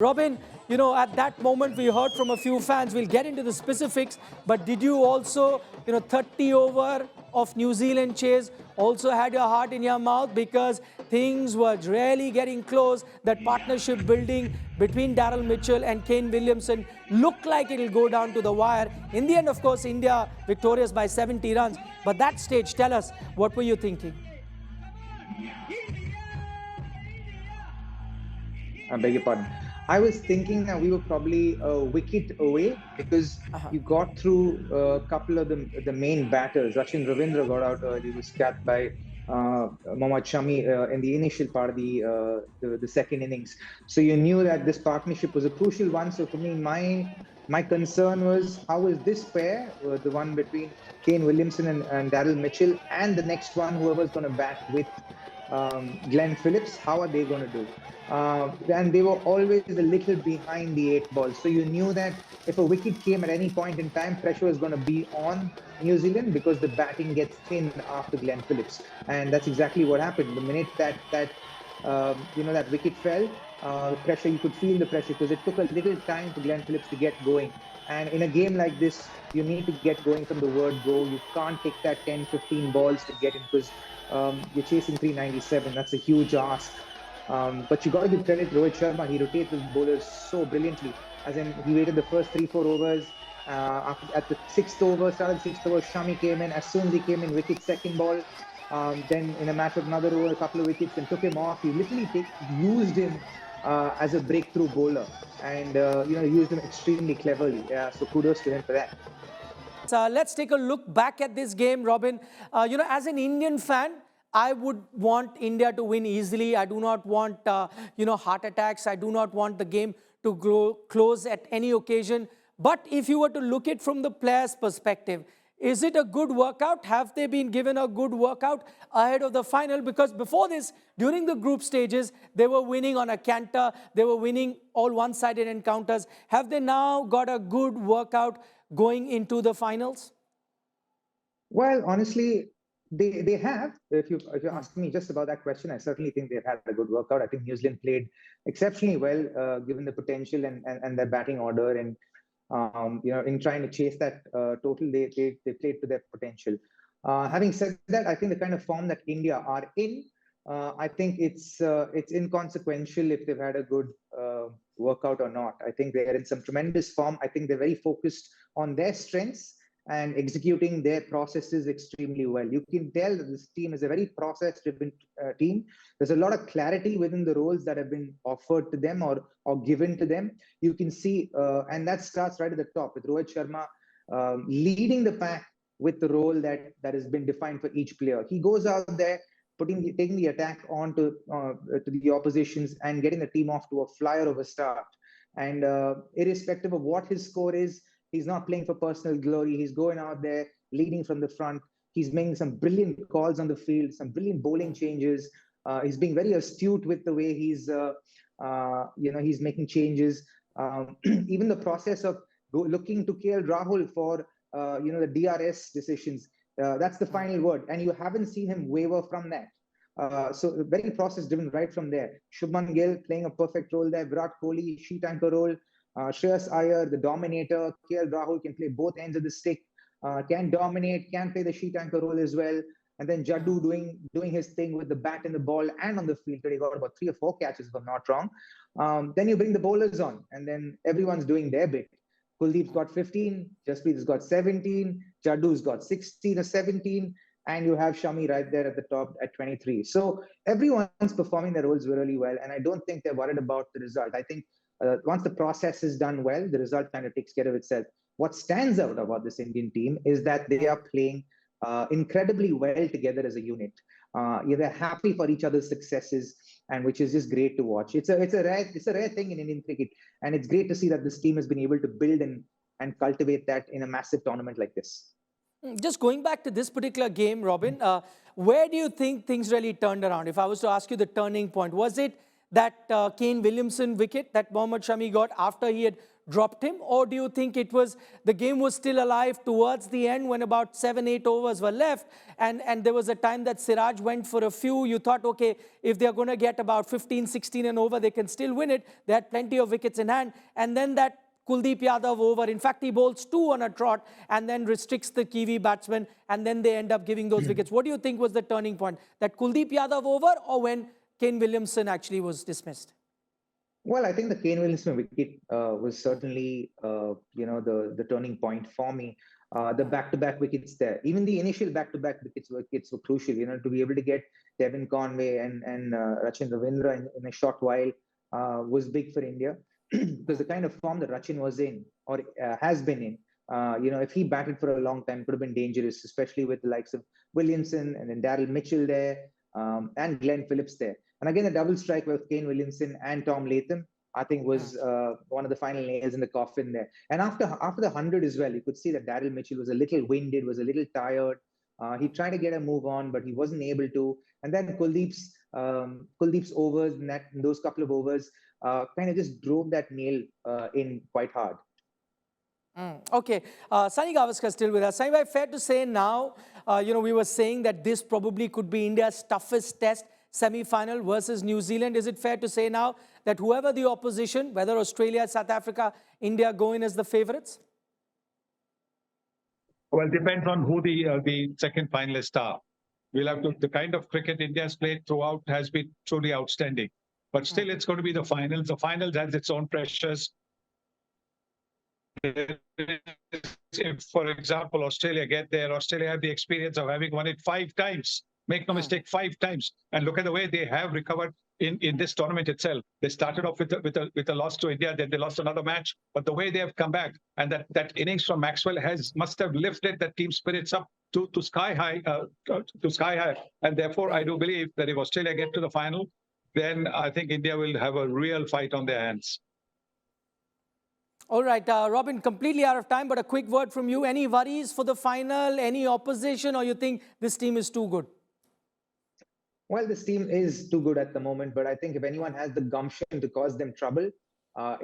Robin, at that moment we heard from a few fans. We'll get into the specifics, but did you also, 30 over of New Zealand chase, also had your heart in your mouth because things were really getting close? That partnership building between Daryl Mitchell and Kane Williamson looked like it'll go down to the wire. In the end, of course, India victorious by 70 runs. But that stage, tell us, what were you thinking? I beg your pardon. I was thinking that we were probably a wicket away because you got through a couple of the main batters. Rachin Ravindra got out early, was capped by Mohammad Shami in the initial part of the second innings. So you knew that this partnership was a crucial one. So for me, my concern was how is this pair, the one between Kane Williamson and Daryl Mitchell, and the next one, whoever's going to bat with Glenn Phillips, how are they going to do? And they were always a little behind the 8 ball. So you knew that if a wicket came at any point in time, pressure was going to be on New Zealand because the batting gets thin after Glenn Phillips. And that's exactly what happened. The minute that wicket fell, pressure, you could feel the pressure because it took a little time for Glenn Phillips to get going. And in a game like this, you need to get going from the word go. You can't take that 10, 15 balls to get in because you're chasing 397. That's a huge ask. But you got to give credit to Rohit Sharma. He rotated the bowlers so brilliantly. As in, he waited the first 3-4 overs. At the sixth over, Shami came in. As soon as he came in, wicket second ball. Then in a matter of another over, a couple of wickets, and took him off. He literally used him as a breakthrough bowler, and used him extremely cleverly. So kudos to him for that. Let's take a look back at this game, Robin. As an Indian fan, I would want India to win easily. I do not want, heart attacks. I do not want the game to go close at any occasion. But if you were to look at it from the players' perspective, is it a good workout? Have they been given a good workout ahead of the final? Because before this, during the group stages, they were winning on a canter. They were winning all one-sided encounters. Have they now got a good workout going into the finals? Well, honestly, they have. If you ask me just about that question, I certainly think they've had a good workout. I think New Zealand played exceptionally well, given the potential and their batting order, and in trying to chase that total, they played to their potential. Having said that, I think the kind of form that India are in, I think it's inconsequential if they've had a good workout or not. I think they are in some tremendous form. I think they're very focused on their strengths and executing their processes extremely well. You can tell that this team is a very process-driven team. There's a lot of clarity within the roles that have been offered to them or given to them. You can see, and that starts right at the top with Rohit Sharma leading the pack with the role that has been defined for each player. He goes out there, taking the attack on to the oppositions and getting the team off to a flyer of a start. And irrespective of what his score is, he's not playing for personal glory. He's going out there, leading from the front. He's making some brilliant calls on the field, some brilliant bowling changes. He's being very astute with the way he's making changes. Even the process of looking to KL Rahul for, the DRS decisions, that's the final word. And you haven't seen him waver from that. So very process-driven right from there. Shubman Gill playing a perfect role there. Virat Kohli, sheet anchor role. Shreyas Iyer, the dominator. KL Rahul can play both ends of the stick, can dominate, can play the sheet anchor role as well. And then Jaddu doing his thing with the bat and the ball and on the field. He got about 3 or 4 catches, if I'm not wrong. Then you bring the bowlers on, and then everyone's doing their bit. Kuldeep's got 15, Jasprit's got 17, Jaddu's got 16 or 17, and you have Shami right there at the top at 23. So everyone's performing their roles really well, and I don't think they're worried about the result. I think once the process is done well, the result kind of takes care of itself. What stands out about this Indian team is that they are playing incredibly well together as a unit. They're happy for each other's successes, and which is just great to watch. It's a rare thing in Indian cricket, and it's great to see that this team has been able to build and cultivate that in a massive tournament like this. Just going back to this particular game, Robin, where do you think things really turned around? If I was to ask you the turning point, was it that Kane Williamson wicket that Mohammad Shami got after he had dropped him? Or do you think it was the game was still alive towards the end when about 7-8 overs were left and there was a time that Siraj went for a few? You thought, okay, if they're going to get about 15-16 and over, they can still win it. They had plenty of wickets in hand. And then that Kuldeep Yadav over, in fact, he bowls 2 on a trot and then restricts the Kiwi batsman, and then they end up giving those wickets. What do you think was the turning point? That Kuldeep Yadav over, or when Kane Williamson actually was dismissed? Well, I think the Kane Williamson wicket was certainly, the turning point for me. The back-to-back wickets there, even the initial back-to-back wickets were crucial. To be able to get Devin Conway and Rachin Ravindra in a short while was big for India because the kind of form that Rachin was in or has been in. If he batted for a long time, it could have been dangerous, especially with the likes of Williamson and then Daryl Mitchell there and Glenn Phillips there. And again, the double strike with Kane Williamson and Tom Latham, I think, was one of the final nails in the coffin there. And after the 100 as well, you could see that Daryl Mitchell was a little winded, was a little tired. He tried to get a move on, but he wasn't able to. And then Kuldeep's overs in those couple of overs kind of just drove that nail in quite hard. Okay, Sunil Gavaskar still with us. Sunil, fair to say now, we were saying that this probably could be India's toughest test, semi-final versus New Zealand. Is it fair to say now that whoever the opposition, whether Australia, South Africa, India, go in as the favourites? Well, it depends on who the second finalists are. We'll have to. The kind of cricket India has played throughout has been truly outstanding. But still, it's going to be the finals. The finals has its own pressures. If, for example, Australia get there, Australia have the experience of having won it 5 times. Make no mistake, 5 times. And look at the way they have recovered in this tournament itself. They started off with a loss to India, then they lost another match. But the way they have come back, and that innings from Maxwell must have lifted that team spirits up to sky high, And therefore, I do believe that if Australia get to the final, then I think India will have a real fight on their hands. All right, Robin, completely out of time, but a quick word from you. Any worries for the final, any opposition, or you think this team is too good? Well, this team is too good at the moment, but I think if anyone has the gumption to cause them trouble,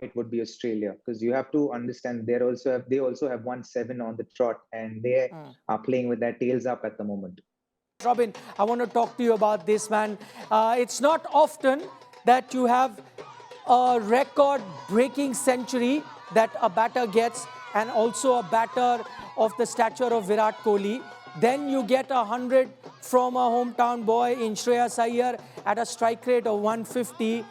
it would be Australia, because you have to understand they also have won 7 on the trot, and they are playing with their tails up at the moment. Robin, I want to talk to you about this, man. It's not often that you have a record-breaking century that a batter gets, and also a batter of the stature of Virat Kohli. Then you get 100 from a hometown boy in Shreyas Iyer at a strike rate of 150.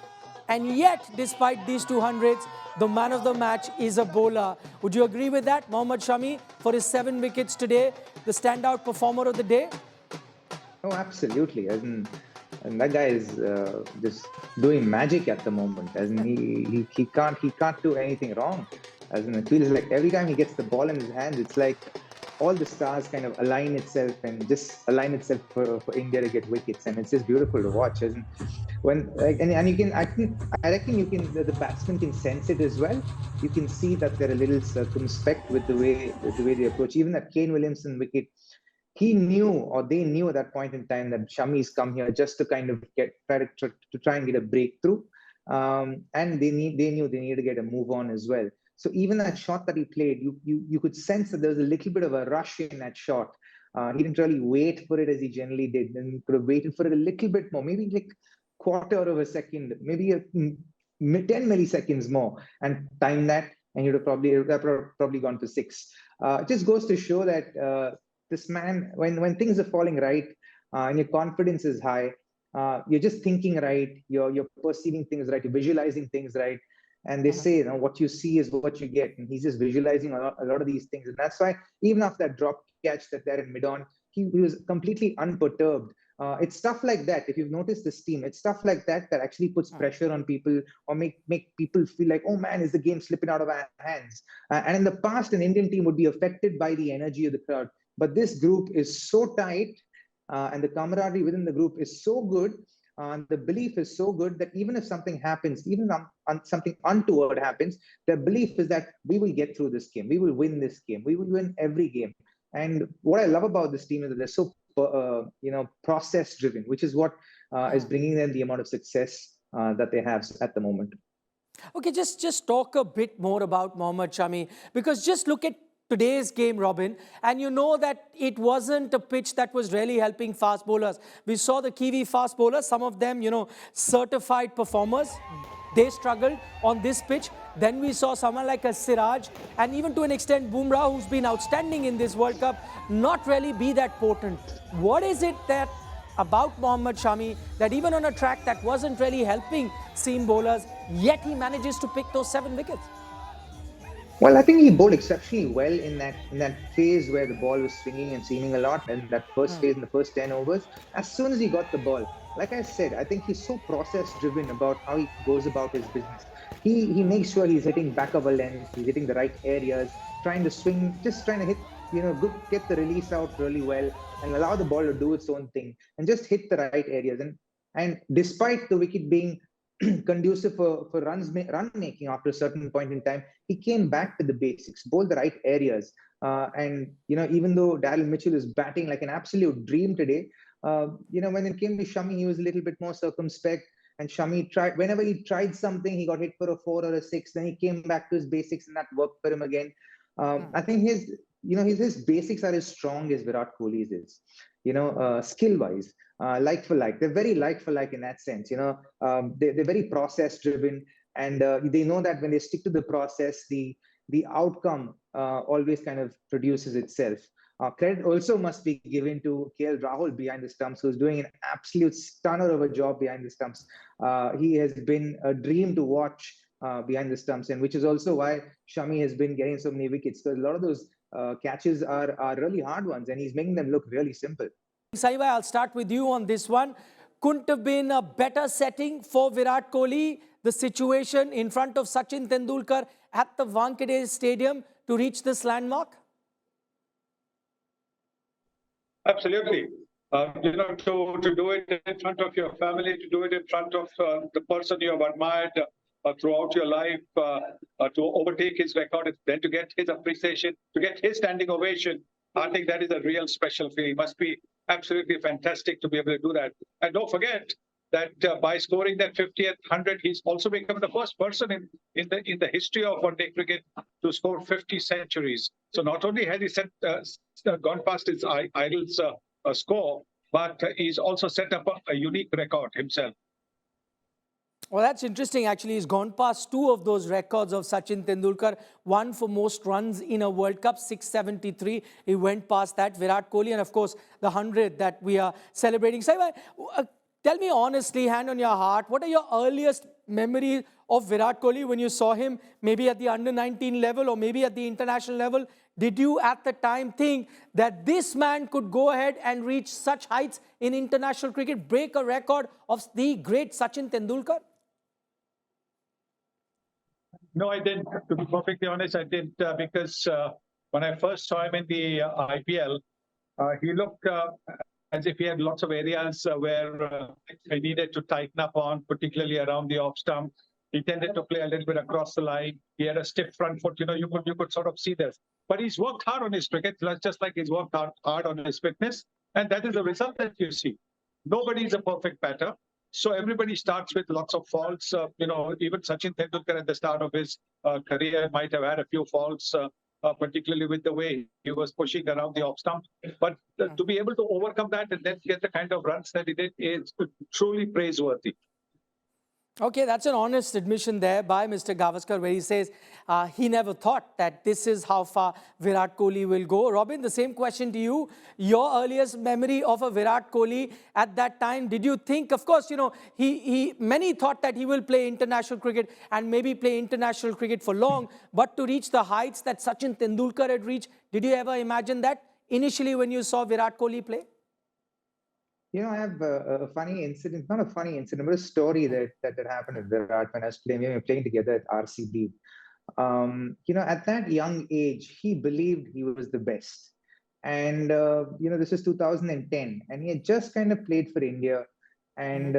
And yet, despite these 200s, the man of the match is a bowler. Would you agree with that? Mohammad Shami, for his 7 wickets today, the standout performer of the day? Oh, absolutely. And that guy is just doing magic at the moment. As in, he can't do anything wrong. As in, it feels like every time he gets the ball in his hands, it's like all the stars kind of align itself for India to get wickets, and it's just beautiful to watch. As in, I reckon the batsman can sense it as well. You can see that they're a little circumspect with the way they approach. Even that Kane Williamson wicket, they knew at that point in time that Shami's come here just to kind of try and get a breakthrough, and they knew they needed to get a move on as well. So even that shot that he played, you could sense that there was a little bit of a rush in that shot. He didn't really wait for it as he generally did, and he could have waited for it a little bit more, maybe like quarter of a second, maybe 10 milliseconds more, and time that, and you'd have probably gone to 6. It just goes to show that this man, when things are falling right and your confidence is high, you're just thinking right, you're perceiving things right, you're visualizing things right. And they say, what you see is what you get. And he's just visualizing a lot of these things. And that's why even after that drop catch that they're in mid-on, he was completely unperturbed. It's stuff like that. If you've noticed this team, it's stuff like that that actually puts pressure on people or make people feel like, oh man, is the game slipping out of our hands? And in the past, an Indian team would be affected by the energy of the crowd. But this group is so tight, and the camaraderie within the group is so good. The belief is so good that even if something happens, even something untoward happens, the belief is that we will get through this game. We will win this game. We will win every game. And what I love about this team is that they're so process driven, which is what is bringing them the amount of success that they have at the moment. Okay, just talk a bit more about Mohammad Shami, because just look at today's game, Robin, and you know that it wasn't a pitch that was really helping fast bowlers. We saw the Kiwi fast bowlers, some of them, certified performers. They struggled on this pitch. Then we saw someone like a Siraj, and even to an extent Bumrah, who's been outstanding in this World Cup, not really be that potent. What is it that about Mohammad Shami that even on a track that wasn't really helping seam bowlers, yet he manages to pick those 7 wickets? Well, I think he bowled exceptionally well in that phase where the ball was swinging and seaming a lot, and that first phase in the first 10 overs. As soon as he got the ball, like I said, I think he's so process-driven about how he goes about his business. He makes sure he's hitting back of a length, he's hitting the right areas, trying to swing, just trying to hit, get the release out really well and allow the ball to do its own thing and just hit the right areas. And despite the wicket being conducive for run making after a certain point in time, he came back to the basics, bowled the right areas. And even though Daryl Mitchell is batting like an absolute dream today, when it came to Shami, he was a little bit more circumspect. And Shami whenever he tried something, he got hit for a 4 or a 6. Then he came back to his basics, and that worked for him again. I think his basics are as strong as Virat Kohli's is. Skill wise, like for like, they're very like for like in that sense. They're very process driven, and they know that when they stick to the process, the outcome always kind of produces itself. Credit also must be given to KL Rahul behind the stumps, who's doing an absolute stunner of a job behind the stumps. He has been a dream to watch behind the stumps, and which is also why Shami has been getting so many wickets, because a lot of those catches are really hard ones, and he's making them look really simple. Saibhai, I'll start with you on this one. Couldn't have been a better setting for Virat Kohli, the situation in front of Sachin Tendulkar at the Wankhede Stadium to reach this landmark? Absolutely. To do it in front of your family, to do it in front of the person you have admired throughout your life, to overtake his record, then to get his appreciation, to get his standing ovation, I think that is a real special feeling. It must be absolutely fantastic to be able to do that. And don't forget that by scoring that 50th 100, he's also become the first person in the history of one-day cricket to score 50 centuries. So not only has he gone past his idol's score, but he's also set up a unique record himself. Well, that's interesting. Actually, he's gone past 2 of those records of Sachin Tendulkar. One for most runs in a World Cup, 673. He went past that. Virat Kohli, and of course, the 100 that we are celebrating. Saibhai, tell me honestly, hand on your heart, what are your earliest memories of Virat Kohli when you saw him, maybe at the under-19 level or maybe at the international level? Did you at the time think that this man could go ahead and reach such heights in international cricket, break a record of the great Sachin Tendulkar? No, I didn't. To be perfectly honest, I didn't, because when I first saw him in the IPL, he looked as if he had lots of areas where he needed to tighten up on, particularly around the off stump. He tended to play a little bit across the line. He had a stiff front foot. You could sort of see this. But he's worked hard on his cricket, just like he's worked hard on his fitness, and that is the result that you see. Nobody is a perfect batter. So everybody starts with lots of faults. Even Sachin Tendulkar at the start of his career might have had a few faults, particularly with the way he was pushing around the off stump. But to be able to overcome that and then get the kind of runs that he did is truly praiseworthy. Okay, that's an honest admission there by Mr. Gavaskar, where he says he never thought that this is how far Virat Kohli will go. Robin, the same question to you. Your earliest memory of a Virat Kohli at that time, did you think, of course, many thought that he will play international cricket and maybe play international cricket for long, but to reach the heights that Sachin Tendulkar had reached, did you ever imagine that initially when you saw Virat Kohli play? I have a funny incident, not a funny incident, but a story that happened with Virat when we were playing together at RCB. At that young age, he believed he was the best. And, this is 2010, and he had just kind of played for India. And,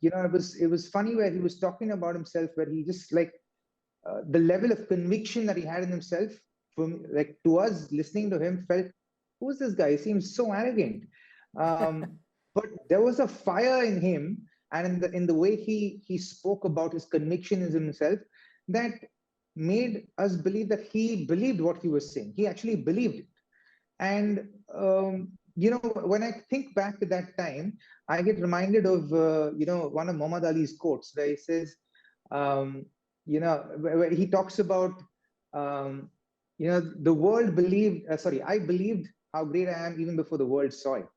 it was funny where he was talking about himself, where he just the level of conviction that he had in himself, to us listening to him, felt, who's this guy? He seems so arrogant. But there was a fire in him, and in the way he spoke about his conviction in himself, that made us believe that he believed what he was saying. He actually believed it. And when I think back to that time, I get reminded of one of Muhammad Ali's quotes where he says, where he talks about the world believed. I believed how great I am even before the world saw it.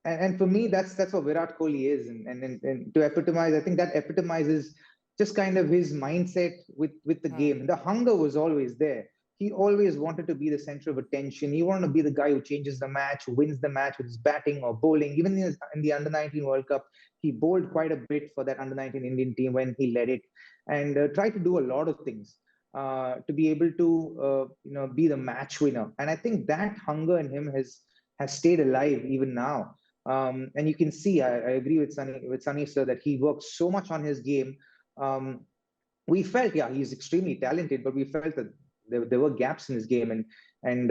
And for me, that's what Virat Kohli is, and to epitomize, I think that epitomizes just kind of his mindset with the game. The hunger was always there. He always wanted to be the center of attention. He wanted to be the guy who changes the match, who wins the match with his batting or bowling. Even in the Under-19 World Cup, he bowled quite a bit for that Under-19 Indian team when he led it, and tried to do a lot of things to be able to be the match winner. And I think that hunger in him has stayed alive even now. And you can see, I agree with Sunny sir, that he works so much on his game. We felt, yeah, he's extremely talented, but we felt that there were gaps in his game, and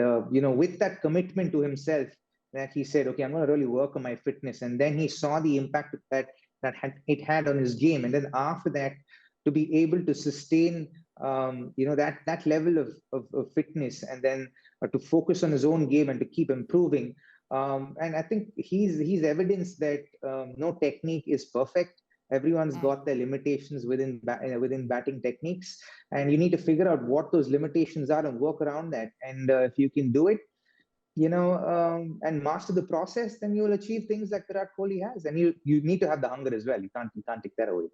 with that commitment to himself, that he said, okay, I'm going to really work on my fitness, and then he saw the impact that it had on his game, and then after that, to be able to sustain that level of fitness, and then to focus on his own game and to keep improving. And I think he's evidence that no technique is perfect. Everyone's got their limitations within batting techniques, and you need to figure out what those limitations are and work around that. And if you can do it, and master the process, then you will achieve things like Virat Kohli has. And you need to have the hunger as well. You can't take that away.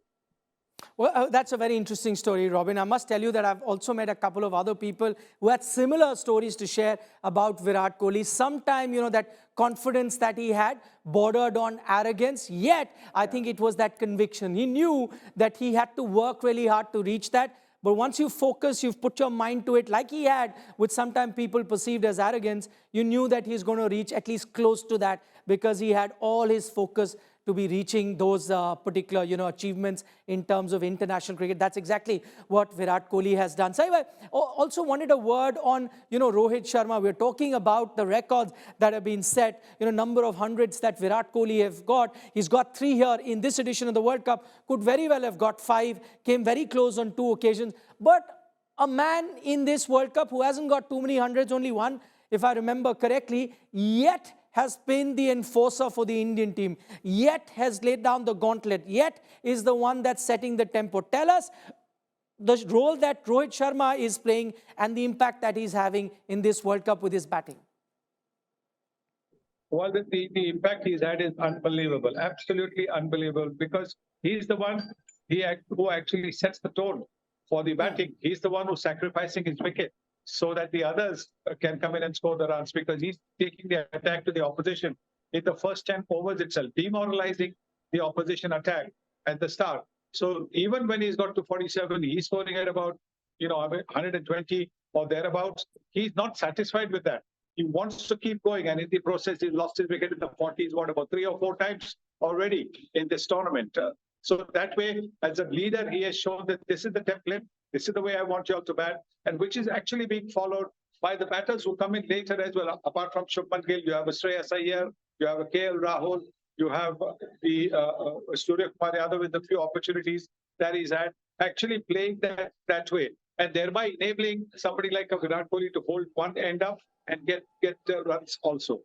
Well, that's a very interesting story, Robin. I must tell you that I've also met a couple of other people who had similar stories to share about Virat Kohli. Sometime, that confidence that he had bordered on arrogance, yet I think it was that conviction. He knew that he had to work really hard to reach that. But once you focus, you've put your mind to it, like he had, which sometimes people perceived as arrogance, you knew that he's going to reach at least close to that, because he had all his focus to be reaching those particular, achievements in terms of international cricket. That's exactly what Virat Kohli has done. So I also wanted a word on, Rohit Sharma. We're talking about the records that have been set, number of hundreds that Virat Kohli has got. He's got 3 here in this edition of the World Cup, could very well have got 5, came very close on 2 occasions. But a man in this World Cup who hasn't got too many hundreds, only 1, if I remember correctly, yet has been the enforcer for the Indian team, yet has laid down the gauntlet, yet is the one that's setting the tempo. Tell us the role that Rohit Sharma is playing and the impact that he's having in this World Cup with his batting. Well, the impact he's had is unbelievable, absolutely unbelievable, because he's the one who actually sets the tone for the batting. He's the one who's sacrificing his wicket so that the others can come in and score the runs, because he's taking the attack to the opposition in the first 10 overs itself, demoralizing the opposition attack at the start. So even when he's got to 47, he's scoring at about 120 or thereabouts. He's not satisfied with that. He wants to keep going, and in the process, he lost his wicket in the 40s, about 3 or 4 times already in this tournament. So that way, as a leader, he has shown that this is the template. This is the way I want you all to bat, and which is actually being followed by the batters who come in later as well. Apart from Shubman Gill, you have a Shreyas Iyer, you have a KL Rahul, you have the Surya Kumar Yadav with the few opportunities that he's had, actually playing that way, and thereby enabling somebody like a Virat Kohli to hold one end up and get runs also.